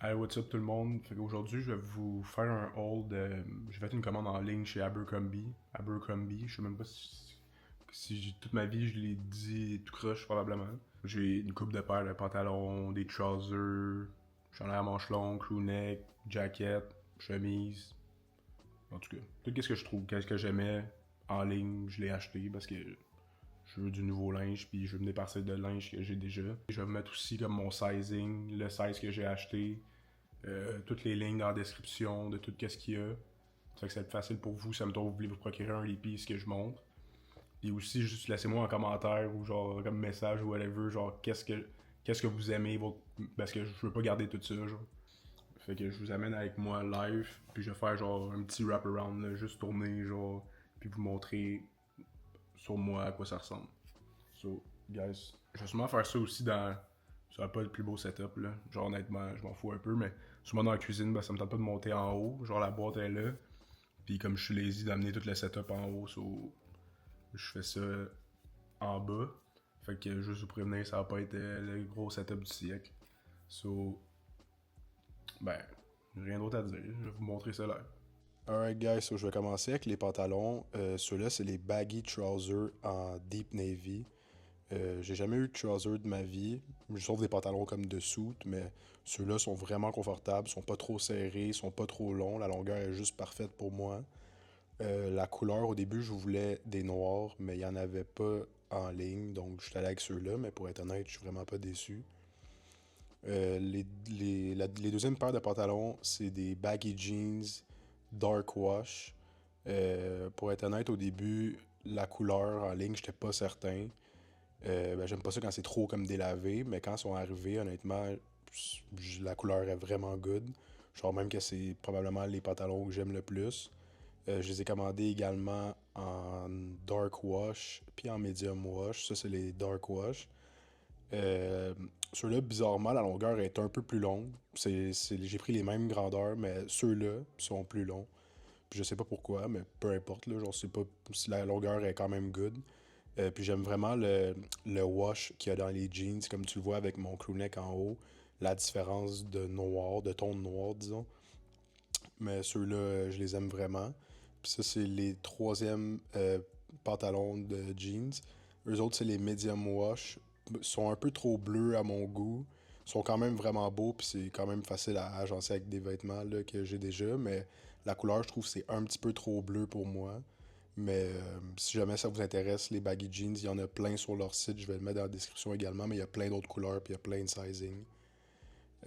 Hey, what's up tout le monde? Fait qu'aujourd'hui, je vais vous faire un haul de. J'ai fait une commande en ligne chez Abercrombie. Abercrombie, je sais même pas si toute ma vie je l'ai dit tout croche probablement. J'ai une coupe de paires de pantalons, des trousers, chandail à manches longues, crewneck, jacket, chemise. En tout cas, tout ce que je trouve, qu'est-ce que j'aimais en ligne, je l'ai acheté parce que je veux du nouveau linge puis je veux me départir de linge que j'ai déjà. Je vais vous mettre aussi comme mon sizing, le size que j'ai acheté, toutes les lignes dans la description de tout ce qu'il y a. Ça fait que c'est facile pour vous, ça me tombe, vous voulez vous procurer un Lipi, ce que je montre. Et aussi, juste laissez-moi un commentaire ou genre comme message ou whatever, genre qu'est-ce que vous aimez, parce que je veux pas garder tout ça, genre. Fait que je vous amène avec moi live, puis je vais faire genre un petit wraparound, là, juste tourner, genre, puis vous montrer sur moi à quoi ça ressemble. So, guys, je vais sûrement faire ça aussi dans. Ça va pas le plus beau setup, là. Genre, honnêtement, je m'en fous un peu, mais souvent dans la cuisine, ben, ça me tente pas de monter en haut. Genre, la boîte est là. Puis, comme je suis lazy d'amener tout le setup en haut, so, je fais ça en bas. Fait que juste vous prévenir, ça va pas être le gros setup du siècle. So, ben, rien d'autre à dire. Je vais vous montrer ça là. Alright guys, so je vais commencer avec les pantalons. Ceux-là, c'est les baggy trousers en deep navy. J'ai jamais eu de trousers de ma vie, sauf des pantalons comme de suit, mais ceux-là sont vraiment confortables, sont pas trop serrés, sont pas trop longs, la longueur est juste parfaite pour moi. La couleur, au début, je voulais des noirs, mais il y en avait pas en ligne, donc je suis allé avec ceux-là, mais pour être honnête, je suis vraiment pas déçu. Les deuxièmes paires de pantalons, c'est des baggy jeans dark wash. Pour être honnête, au début, la couleur en ligne, j'étais pas certain. Ben, j'aime pas ça quand c'est trop comme délavé, mais quand ils sont arrivés, honnêtement, la couleur est vraiment good. Genre même que c'est probablement les pantalons que j'aime le plus. Je les ai commandés également en dark wash puis en medium wash. Ça, c'est les dark wash. Euh, Ceux-là, bizarrement, la longueur est un peu plus longue. J'ai pris les mêmes grandeurs, mais ceux-là sont plus longs. Puis je sais pas pourquoi, mais peu importe, là, genre, c'est pas, si la longueur est quand même good. Puis j'aime vraiment le wash qu'il y a dans les jeans, comme tu le vois avec mon crewneck en haut, la différence de noir, de ton de noir, disons. Mais ceux-là, je les aime vraiment. Puis ça, c'est les troisièmes pantalons de jeans. Eux autres, c'est les medium wash. Ils sont un peu trop bleus à mon goût. Ils sont quand même vraiment beaux, puis c'est quand même facile à agencer avec des vêtements là, que j'ai déjà. Mais la couleur, je trouve, c'est un petit peu trop bleu pour moi. Mais si jamais ça vous intéresse, les baggy jeans, il y en a plein sur leur site. Je vais le mettre dans la description également, mais il y a plein d'autres couleurs, puis il y a plein de sizing.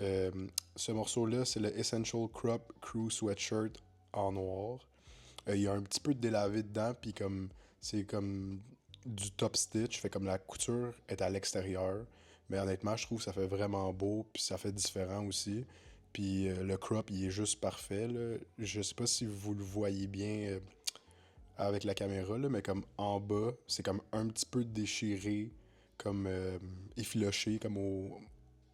Euh, Ce morceau-là, c'est le Essential Crop Crew Sweatshirt en noir. Il y a un petit peu de délavé dedans, puis comme c'est comme du top stitch, fait comme la couture est à l'extérieur. Mais honnêtement, je trouve que ça fait vraiment beau, puis ça fait différent aussi. Puis le crop, il est juste parfait, là. Je sais pas si vous le voyez bien avec la caméra, là, mais comme en bas, c'est comme un petit peu déchiré, comme effiloché, comme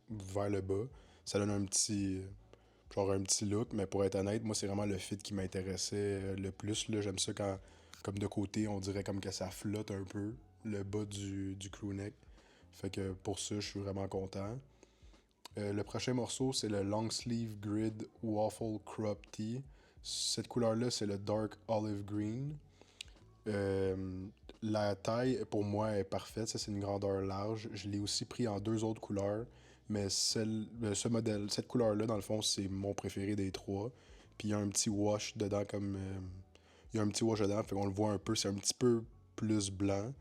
vers le bas. Ça donne genre un petit look, mais pour être honnête, moi, c'est vraiment le fit qui m'intéressait le plus, là. J'aime ça quand, comme de côté, on dirait comme que ça flotte un peu, le bas du crewneck. Fait que pour ça, je suis vraiment content. Le prochain morceau, c'est le Long Sleeve Grid Waffle Crop Tee. Cette couleur-là, c'est le Dark Olive Green. La taille, pour moi, est parfaite. Ça, c'est une grandeur large. Je l'ai aussi pris en deux autres couleurs. Mais ce modèle, cette couleur-là, dans le fond, c'est mon préféré des trois. Puis il y a un petit wash dedans, comme. Il y a un petit wash dedans, fait qu'on le voit un peu. C'est un petit peu plus blanc.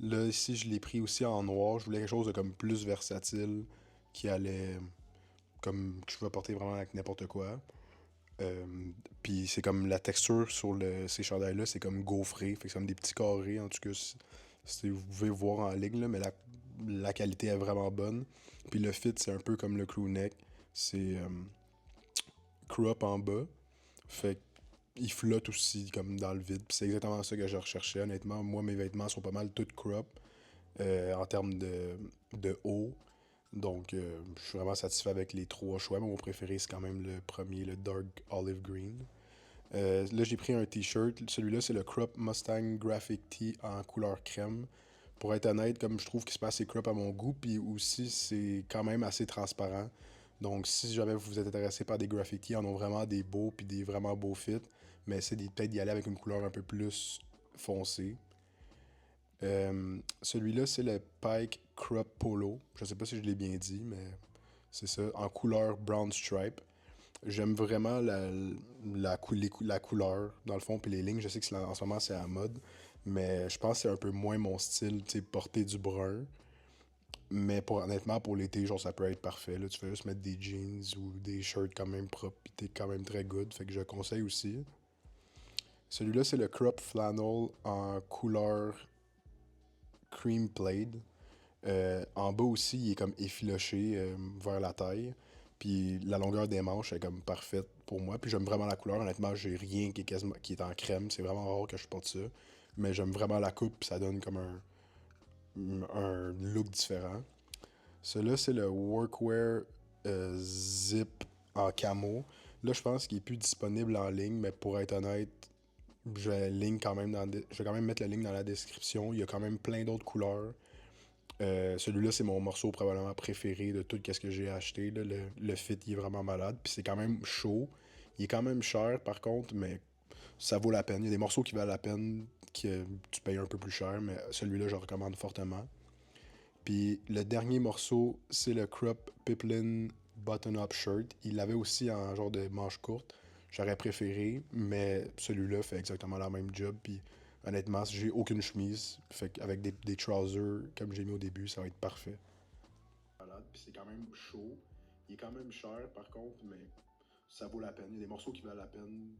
Là, ici, je l'ai pris aussi en noir. Je voulais quelque chose de comme plus versatile, qui allait. Comme que je pouvais porter vraiment avec n'importe quoi. Euh, Puis c'est comme la texture sur ces chandails-là, c'est comme gaufré. Fait que c'est comme des petits carrés, en tout cas. Vous pouvez voir en ligne, là, mais la qualité est vraiment bonne. Puis le fit, c'est un peu comme le crew neck. C'est crop en bas. Fait il flotte aussi comme dans le vide. Puis c'est exactement ça que je recherchais, honnêtement. Moi, mes vêtements sont pas mal tout crop en termes de haut. Donc, je suis vraiment satisfait avec les trois choix. Mais mon préféré, c'est quand même le premier, le Dark Olive Green. Là, j'ai pris un t-shirt. Celui-là, c'est le Crop Mustang Graphic Tee en couleur crème. Pour être honnête, comme je trouve qu'il se passe assez crop à mon goût, puis aussi, c'est quand même assez transparent. Donc, si jamais vous êtes intéressé par des graffitis, ils en ont vraiment des beaux puis des vraiment beaux fits, mais c'est peut-être d'y aller avec une couleur un peu plus foncée. Celui-là, c'est le Pike Crop Polo. Je sais pas si je l'ai bien dit, mais c'est ça, en couleur brown stripe. J'aime vraiment la couleur, dans le fond, puis les lignes. Je sais que en ce moment, c'est à la mode, mais je pense que c'est un peu moins mon style, tu sais, porter du brun. Mais honnêtement, pour l'été, genre, ça peut être parfait. Là, tu fais juste mettre des jeans ou des shirts quand même propres, pis t'es quand même très good. Fait que je le conseille aussi. Celui-là, c'est le Crop Flannel en couleur cream plaid. En bas aussi, il est comme effiloché vers la taille. Puis la longueur des manches est comme parfaite pour moi. Puis j'aime vraiment la couleur. Honnêtement, j'ai rien qui est en crème. C'est vraiment rare que je porte ça. Mais j'aime vraiment la coupe. Puis ça donne comme un look différent. Celui-là, c'est le Workwear Zip en camo. Là, je pense qu'il est plus disponible en ligne. Mais pour être honnête, je vais quand même mettre le link dans la description. Il y a quand même plein d'autres couleurs. Celui-là, c'est mon morceau probablement préféré de tout ce que j'ai acheté. Là. Le fit, il est vraiment malade. Puis c'est quand même chaud. Il est quand même cher, par contre, mais ça vaut la peine. Il y a des morceaux qui valent la peine, que tu payes un peu plus cher, mais celui-là, je le recommande fortement. Puis le dernier morceau, c'est le Crop Piplin Button-Up Shirt. Il l'avait aussi en genre de manche courte. J'aurais préféré, mais celui-là fait exactement la même job. Puis honnêtement, si j'ai aucune chemise, fait qu'avec des trousers comme j'ai mis au début, ça va être parfait. Malade, puis c'est quand même chaud. Il est quand même cher par contre, mais ça vaut la peine. Il y a des morceaux qui valent la peine.